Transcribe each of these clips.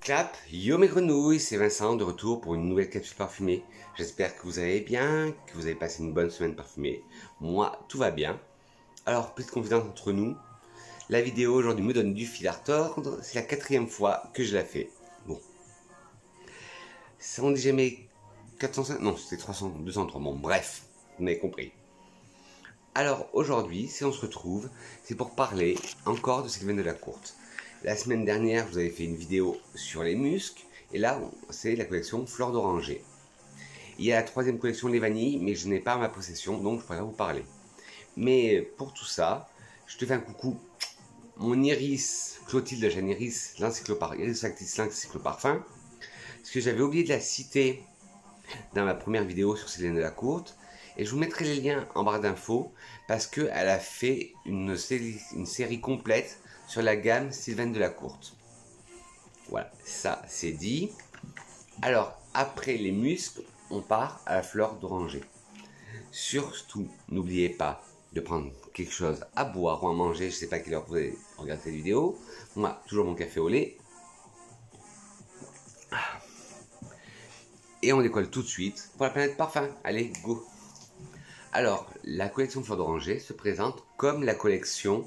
Clap, yo mes grenouilles, c'est Vincent de retour pour une nouvelle capsule parfumée. J'espère que vous allez bien, que vous avez passé une bonne semaine parfumée. Moi, tout va bien. Alors, petite confidence entre nous, la vidéo aujourd'hui me donne du fil à retordre. C'est la 4e fois que je la fais. Bon, ça on dit jamais 405, non c'était 300, 203, bon bref, vous m'avez compris. Alors aujourd'hui, si on se retrouve, c'est pour parler encore de Sylvain Delacourte. La semaine dernière, vous avez fait une vidéo sur les muscs, et là, c'est la collection Fleurs d'Oranger. Il y a la 3e collection Les Vanilles, mais je n'ai pas à ma possession, donc je pourrais vous parler. Mais pour tout ça, je te fais un coucou. Mon Iris, Clotilde Jeanne Iris, Iris Factice, l'encycloparfum, parce que j'avais oublié de la citer dans ma première vidéo sur Sylvain Delacourte, et je vous mettrai les liens en barre d'infos, parce qu'elle a fait une série complète sur la gamme Sylvain Delacourte. Voilà, ça c'est dit. Alors, après les muscles, on part à la fleur d'oranger. Surtout, n'oubliez pas de prendre quelque chose à boire ou à manger. Je ne sais pas à quelle heure vous allez regarder cette vidéo. Moi, toujours mon café au lait. Et on décolle tout de suite pour la planète parfum. Allez, go! Alors, la collection Fleurs d'Oranger se présente comme la collection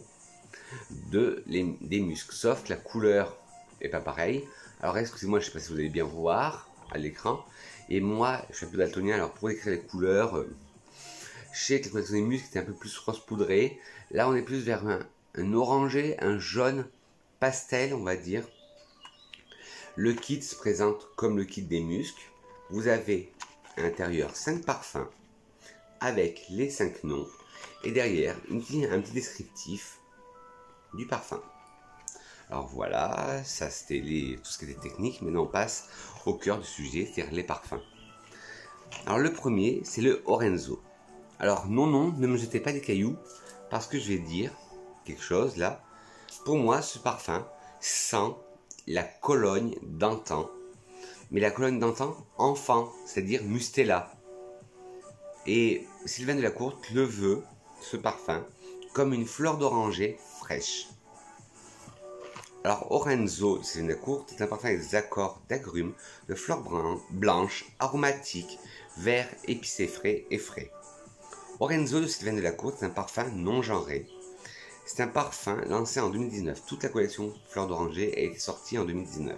des muscles, sauf que la couleur est pas pareille. Alors, excusez-moi, je ne sais pas si vous allez bien voir à l'écran. Et moi, je suis un peu daltonien, alors pour décrire les couleurs, je sais que la collection des muscles était un peu plus rose poudré. Là, on est plus vers un orangé, un jaune pastel, on va dire. Le kit se présente comme le kit des muscles. Vous avez à l'intérieur 5 parfums avec les 5 noms et derrière un petit descriptif du parfum. Alors voilà, ça c'était tout ce qui était technique. Maintenant on passe au cœur du sujet, c'est-à-dire les parfums. Alors le premier, c'est le Orenzo. Alors non, ne me jetez pas des cailloux, parce que je vais dire quelque chose là. Pour moi, ce parfum sent la Cologne d'antan, mais la Cologne d'antan enfant, c'est-à-dire Mustela. Et Sylvain Delacourte le veut, ce parfum, comme une fleur d'oranger fraîche. Alors, Orenzo de Sylvain Delacourte est un parfum avec des accords d'agrumes, de fleurs blanches, aromatiques, vert, épicé, frais et frais. Orenzo de Sylvain Delacourte est un parfum non genré. C'est un parfum lancé en 2019. Toute la collection Fleurs d'Oranger a été sortie en 2019.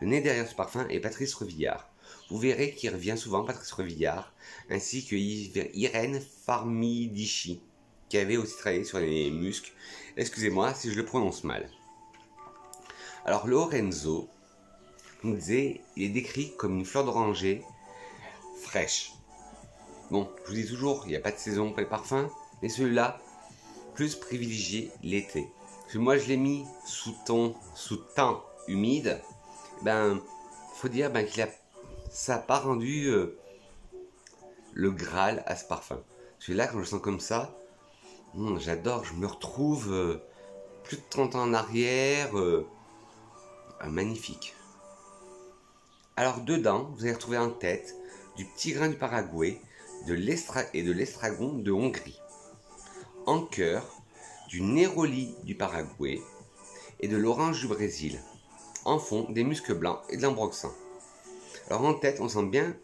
Le nez derrière ce parfum est Patrice Revillard. Vous verrez qu'il revient souvent, Patrice Revillard, ainsi que Irène Farmidici, qui avait aussi travaillé sur les muscles. Excusez-moi si je le prononce mal. Alors le Orenzo, comme je disais, il est décrit comme une fleur d'oranger fraîche. Bon, je vous dis toujours, il n'y a pas de saison pour les parfums, mais celui-là, plus privilégié l'été. Parce que moi je l'ai mis sous temps humide, faut dire ça n'a pas rendu le Graal à ce parfum. Celui-là, quand je le sens comme ça, j'adore, je me retrouve plus de 30 ans en arrière, magnifique. Alors dedans, vous allez retrouver en tête du petit grain du Paraguay et de l'estragon de Hongrie. En cœur, du néroli du Paraguay et de l'orange du Brésil. En fond, des muscs blancs et de l'ambroxan. Alors en tête, on sent bien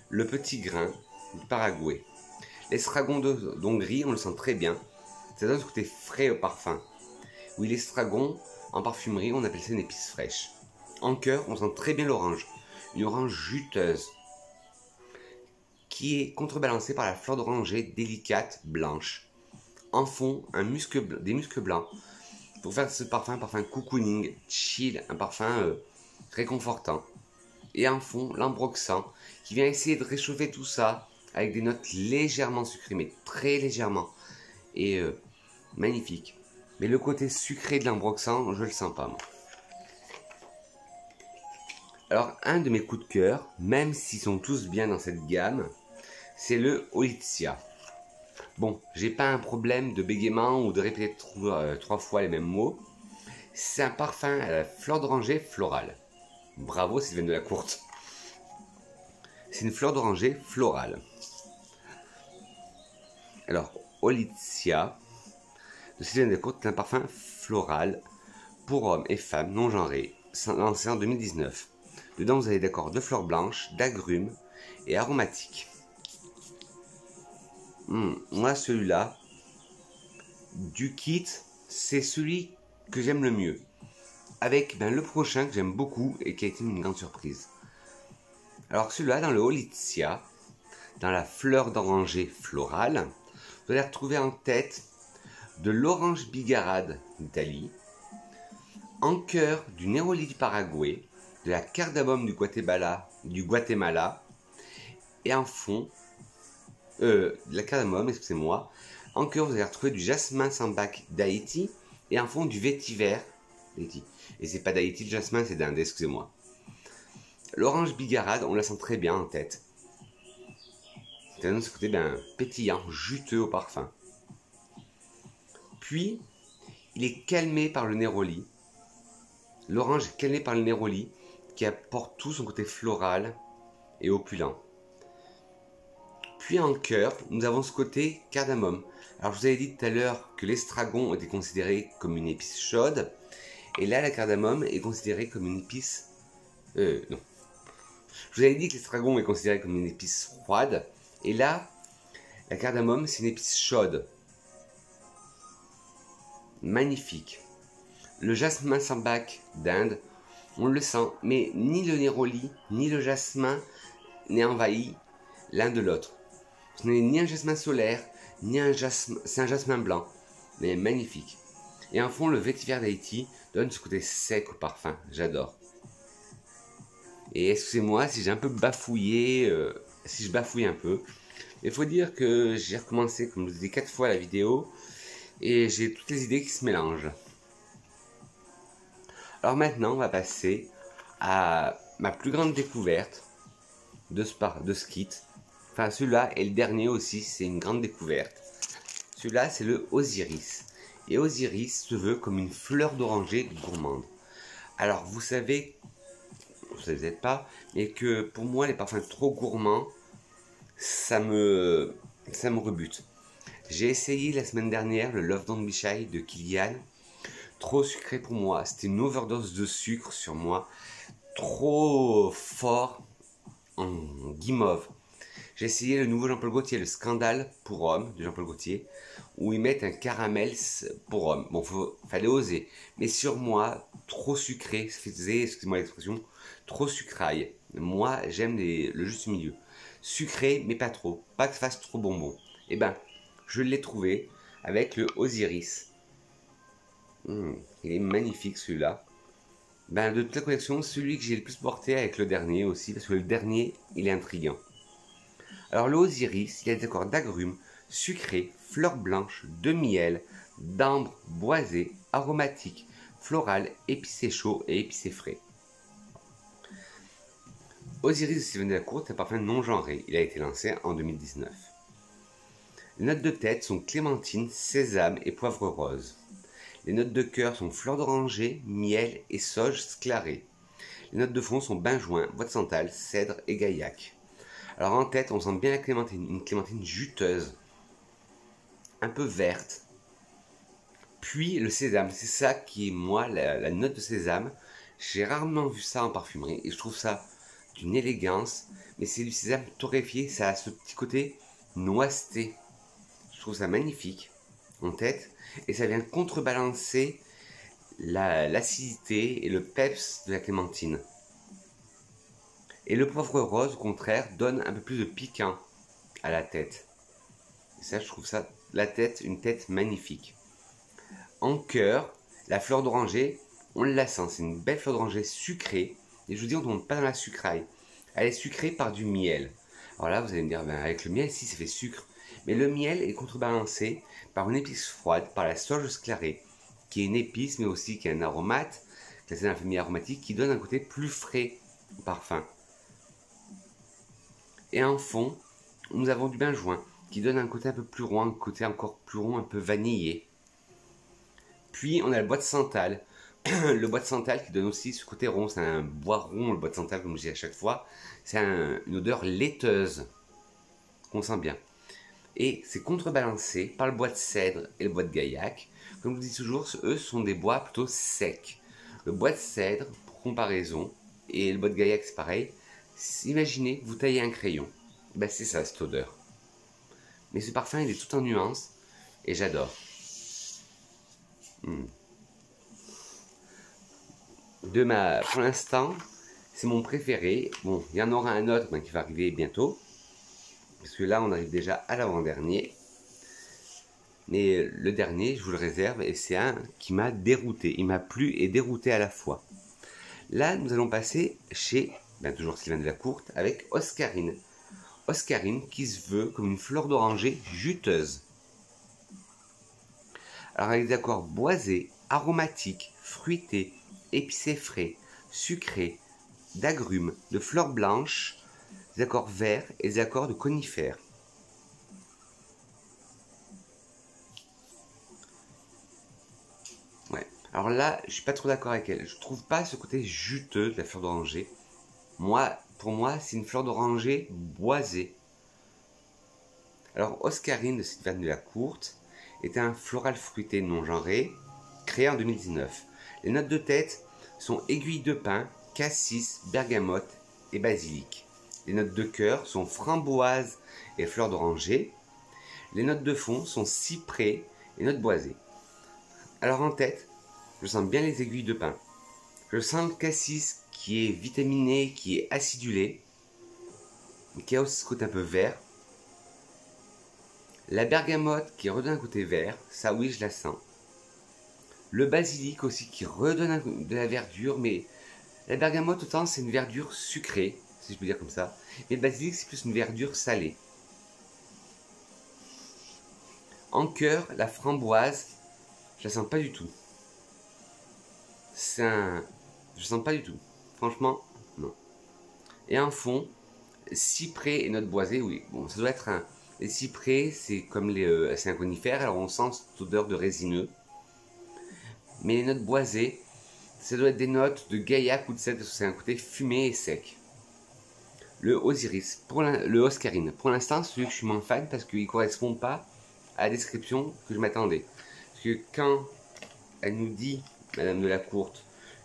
le petit grain du Paraguay. L'estragon d'Hongrie, on le sent très bien. Ça donne ce côté frais au parfum. Oui, l'estragon, en parfumerie, on appelle ça une épice fraîche. En cœur, on sent très bien l'orange. Une orange juteuse, qui est contrebalancée par la fleur d'oranger délicate, blanche. En fond, des muscs blancs. Pour faire ce parfum, un parfum cocooning, chill, un parfum réconfortant. Et en fond, l'ambroxan, qui vient essayer de réchauffer tout ça avec des notes légèrement sucrées, mais très légèrement. Et magnifique. Mais le côté sucré de l'ambroxan, je le sens pas, moi. Alors, un de mes coups de cœur, même s'ils sont tous bien dans cette gamme, c'est le Olizia. Bon, j'ai pas un problème de bégaiement ou de répéter 3 fois les mêmes mots. C'est un parfum à la fleur d'oranger florale. Bravo Sylvain Delacourte. C'est une fleur d'oranger florale. Alors, Olizia de Sylvain Delacourte est un parfum floral pour hommes et femmes non genrés, lancé en 2019. Dedans, vous avez d'accord de fleurs blanches, d'agrumes et aromatiques. Moi, celui-là, du kit, c'est celui que j'aime le mieux. Avec le prochain que j'aime beaucoup et qui a été une grande surprise. Alors celui-là, dans le Holizia, dans la fleur d'oranger florale, vous allez retrouver en tête de l'orange bigarade d'Italie, en cœur du néroli du Paraguay, de la cardamome du Guatemala, et en fond, de la cardamome, excusez-moi, en cœur vous allez retrouver du jasmin sambac d'Haïti, et en fond du vétiver d'Haïti. Et c'est pas d'Haïti le jasmin, c'est d'Inde, excusez-moi. L'orange bigarade, on la sent très bien en tête. C'est un ce côté pétillant, juteux au parfum. Puis, il est calmé par le néroli. L'orange est calmé par le néroli qui apporte tout son côté floral et opulent. Puis en cœur, nous avons ce côté cardamome. Alors je vous avais dit tout à l'heure que l'estragon était considéré comme une épice chaude. Et là, la cardamome est considérée comme une épice... non. Je vous avais dit que l'estragon est considéré comme une épice froide. Et là, la cardamome, c'est une épice chaude. Magnifique. Le jasmin sambac d'Inde, on le sent, mais ni le néroli, ni le jasmin n'est envahi l'un de l'autre. Ce n'est ni un jasmin solaire, ni un jasmin... C'est un jasmin blanc, mais magnifique. Et en fond, le vétiver d'Haïti donne ce côté sec au parfum. J'adore. Et excusez-moi si j'ai un peu bafouillé, si je bafouille un peu. Il faut dire que j'ai recommencé, comme je vous ai dit, 4 fois la vidéo. Et j'ai toutes les idées qui se mélangent. Alors maintenant, on va passer à ma plus grande découverte de ce kit. Enfin, celui-là est le dernier aussi, c'est une grande découverte. Celui-là, c'est le Osiris. Et Osiris se veut comme une fleur d'oranger gourmande. Alors, vous savez, vous savez peut-être pas, mais que pour moi, les parfums trop gourmands, ça me rebute. J'ai essayé la semaine dernière le Love Don't Be Shy de Kilian. Trop sucré pour moi, c'était une overdose de sucre sur moi. Trop fort en guimauve. J'ai essayé le nouveau Jean-Paul Gaultier, le Scandale pour homme de Jean-Paul Gaultier, où ils mettent un caramel pour homme. Bon, fallait oser. Mais sur moi, trop sucré, ça faisait, excusez-moi l'expression, trop sucraille. Moi, j'aime le juste milieu. Sucré, mais pas trop. Pas que ça fasse trop bonbon. Et ben, je l'ai trouvé avec le Osiris. Il est magnifique celui-là. De toute la collection, celui que j'ai le plus porté avec le dernier aussi, parce que le dernier, il est intriguant. Alors le Osiris, il y a des accords d'agrumes, sucrés, fleurs blanches, de miel, d'ambre, boisé, aromatique, floral, épicé chaud et épicé frais. Osiris de Steven Delacour est un parfum non genré, il a été lancé en 2019. Les notes de tête sont clémentine, sésame et poivre rose. Les notes de cœur sont fleur d'oranger, miel et sauge sclarée. Les notes de fond sont benjoin, bois de santal, cèdre et gaillac. Alors en tête, on sent bien la clémentine, une clémentine juteuse, un peu verte. Puis le sésame, c'est ça qui est moi, la note de sésame. J'ai rarement vu ça en parfumerie et je trouve ça d'une élégance. Mais c'est du sésame torréfié, ça a ce petit côté noiseté. Je trouve ça magnifique en tête. Et ça vient contrebalancer l'acidité et le peps de la clémentine. Et le poivre rose, au contraire, donne un peu plus de piquant à la tête. Et ça, je trouve ça, la tête, une tête magnifique. En cœur, la fleur d'oranger, on la sent. C'est une belle fleur d'oranger sucrée. Et je vous dis, on ne tombe pas dans la sucraille. Elle est sucrée par du miel. Alors là, vous allez me dire, avec le miel, si, ça fait sucre. Mais le miel est contrebalancé par une épice froide, par la sauge sclarée, qui est une épice, mais aussi qui est un aromate, classé dans la famille aromatique, qui donne un côté plus frais au parfum. Et en fond, nous avons du benjoin, qui donne un côté un peu plus rond, un côté encore plus rond, un peu vanillé. Puis on a le bois de santal, le bois de santal qui donne aussi ce côté rond, c'est un bois rond, le bois de santal, comme je dis à chaque fois. C'est une odeur laiteuse, qu'on sent bien. Et c'est contrebalancé par le bois de cèdre et le bois de gaillac. Comme je vous dis toujours, eux sont des bois plutôt secs. Le bois de cèdre, pour comparaison. Et le bois de gaillac, c'est pareil. Imaginez, vous taillez un crayon. Ben, c'est ça, cette odeur. Mais ce parfum, il est tout en nuances. Et j'adore. Pour l'instant, c'est mon préféré. Bon, il y en aura un autre qui va arriver bientôt. Parce que là, on arrive déjà à l'avant-dernier. Mais le dernier, je vous le réserve, et c'est un qui m'a dérouté. Il m'a plu et dérouté à la fois. Là, nous allons passer chez, toujours Sylvain Delacourte, avec Oscarine. Oscarine qui se veut comme une fleur d'oranger juteuse. Alors avec des accords boisés, aromatiques, fruités, épicés frais, sucrés, d'agrumes, de fleurs blanches, des accords verts et des accords de conifères. Ouais. Alors là, je suis pas trop d'accord avec elle. Je trouve pas ce côté juteux de la fleur d'oranger. Pour moi, c'est une fleur d'oranger boisée. Alors, Oscarine de Sylvain Delacourte est un floral fruité non genré, créé en 2019. Les notes de tête sont aiguille de pin, cassis, bergamote et basilic. Les notes de cœur sont framboise et fleur d'oranger. Les notes de fond sont cyprès et notes boisées. Alors en tête, je sens bien les aiguilles de pin. Je sens le cassis qui est vitaminé, qui est acidulé, qui a aussi ce côté un peu vert. La bergamote qui redonne un côté vert, ça oui je la sens. Le basilic aussi qui redonne de la verdure, mais la bergamote autant c'est une verdure sucrée, si je peux dire comme ça. Mais le basilic c'est plus une verdure salée. En cœur, la framboise, je la sens pas du tout. Je sens pas du tout. Franchement, non. Et en fond, cyprès et notes boisées, oui. Bon, ça doit être un... Les cyprès, c'est comme c'est un conifère, alors on sent cette odeur de résineux. Mais les notes boisées, ça doit être des notes de gaillac ou de cèdre, c'est un côté fumé et sec. Le Osiris, le Oscarine, pour l'instant, c'est celui que je suis moins fan parce qu'il ne correspond pas à la description que je m'attendais. Parce que quand elle nous dit, Madame Delacourte,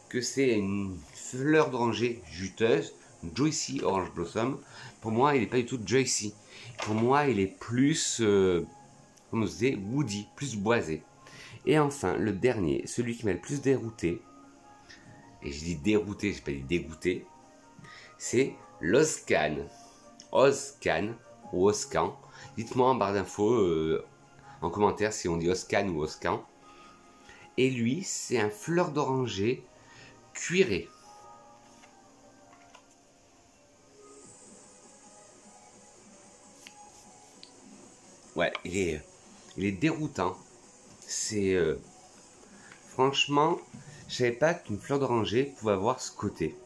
que c'est une fleur d'oranger juteuse, Juicy Orange Blossom, pour moi, il n'est pas du tout juicy. Pour moi, il est plus, comme on se disait, woody, plus boisé. Et enfin, le dernier, celui qui m'a le plus dérouté, et je dis dérouté, je n'ai pas dit dégoûté, c'est l'Oscan. Oscan ou Oscan. Dites-moi en barre d'infos, en commentaire si on dit Oscan ou Oscan. Et lui, c'est un fleur d'oranger cuiré. Ouais, il est déroutant. C'est... franchement, je savais pas qu'une fleur d'oranger pouvait avoir ce côté.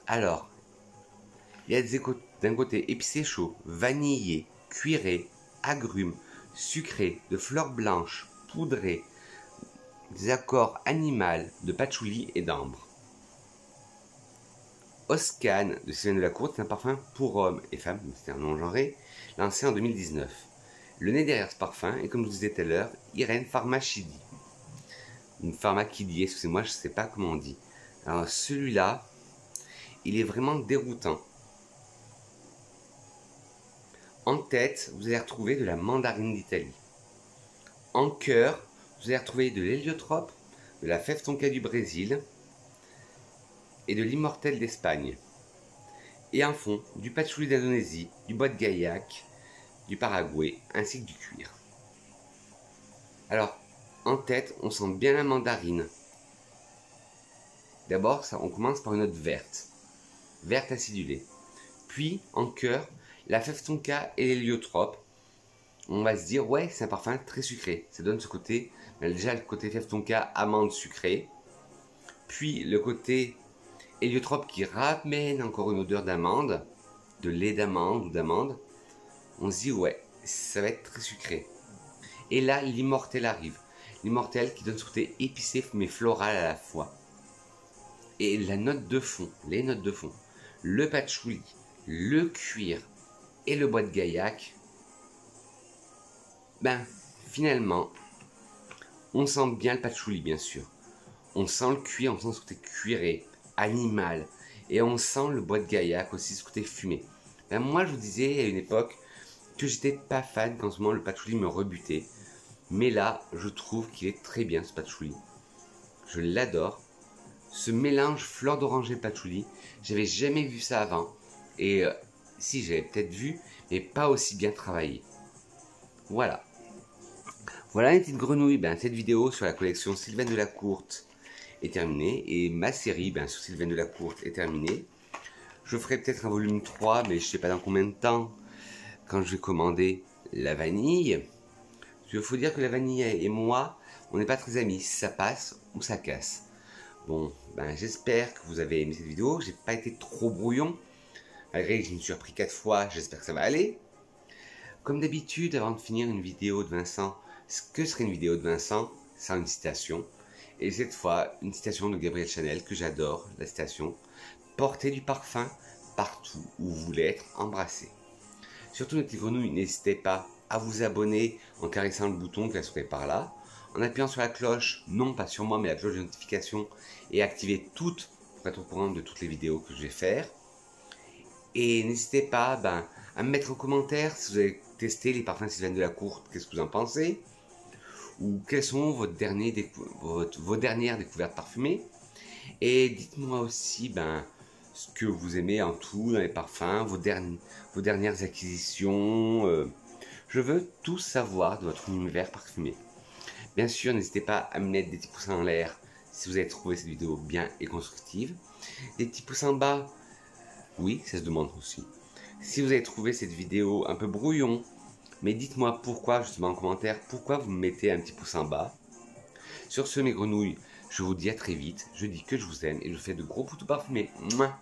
Alors, il y a d'un côté épicé chaud, vanillé, cuiré, agrumes, sucré, de fleurs blanches, poudrées, des accords animaux de patchouli et d'ambre. Oscan de Sylvain Delacourte est un parfum pour hommes et femmes, c'est un nom genré, lancé en 2019. Le nez derrière ce parfum est, comme je vous disais tout à l'heure, Irène Pharmachidi. Une Pharmachidi, excusez-moi, je ne sais pas comment on dit. Alors celui-là, il est vraiment déroutant. En tête, vous allez retrouver de la mandarine d'Italie. En cœur, vous allez retrouver de l'héliotrope, de la fève tonka du Brésil et de l'immortel d'Espagne. Et en fond, du patchouli d'Indonésie, du bois de gaillac, du Paraguay, ainsi que du cuir. Alors, en tête, on sent bien la mandarine. D'abord, on commence par une note verte, verte acidulée. Puis, en cœur, la fève tonka et l'héliotrope. On va se dire, ouais, c'est un parfum très sucré. Ça donne ce côté, déjà le côté fève tonka, amande sucrée. Puis le côté héliotrope qui ramène encore une odeur d'amande, de lait d'amande ou d'amande. On se dit, ouais, ça va être très sucré. Et là, l'immortel arrive. L'immortel qui donne ce côté épicé mais floral à la fois. Et la note de fond, les notes de fond, le patchouli, le cuir et le bois de gaillac, ben, finalement, on sent bien le patchouli, bien sûr. On sent le cuir, on sent ce côté cuiré, animal. Et on sent le bois de gaillac aussi, ce côté fumé. Ben, moi, je vous disais à une époque que j'étais pas fan quand ce moment le patchouli me rebutait. Mais là, je trouve qu'il est très bien ce patchouli. Je l'adore. Ce mélange fleur d'oranger patchouli, j'avais jamais vu ça avant. Et si, j'avais peut-être vu, mais pas aussi bien travaillé. Voilà. Voilà une petite grenouille. Ben, cette vidéo sur la collection Sylvaine Delacourte est terminée. Et ma série sur Sylvaine Delacourte est terminée. Je ferai peut-être un volume 3, mais je ne sais pas dans combien de temps, quand je vais commander la vanille. Il faut dire que la vanille et moi, on n'est pas très amis. Ça passe ou ça casse. Bon, j'espère que vous avez aimé cette vidéo. J'ai pas été trop brouillon. Malgré que je me suis repris 4 fois, j'espère que ça va aller. Comme d'habitude, avant de finir une vidéo de Vincent, ce que serait une vidéo de Vincent sans une citation. Et cette fois, une citation de Gabriel Chanel, que j'adore, la citation. Portez du parfum partout où vous voulez être embrassé. Surtout les petites grenouilles, n'hésitez pas à vous abonner en caressant le bouton qui va se trouver par là, en appuyant sur la cloche, non pas sur moi mais la cloche de notification, et activer toutes pour être au courant de toutes les vidéos que je vais faire. Et n'hésitez pas à me mettre en commentaire si vous avez testé les parfums Sylvaine Delacourte, qu'est-ce que vous en pensez, ou quelles sont vos dernières découvertes parfumées. Et dites-moi aussi ce que vous aimez en tout dans les parfums, vos dernières acquisitions. Je veux tout savoir de votre univers parfumé. Bien sûr, n'hésitez pas à me mettre des petits pouces en l'air si vous avez trouvé cette vidéo bien et constructive. Des petits pouces en bas, oui, ça se demande aussi. Si vous avez trouvé cette vidéo un peu brouillon, mais dites-moi pourquoi, justement en commentaire, pourquoi vous me mettez un petit pouce en bas. Sur ce, mes grenouilles, je vous dis à très vite. Je dis que je vous aime et je vous fais de gros poutous parfumés. Mouah.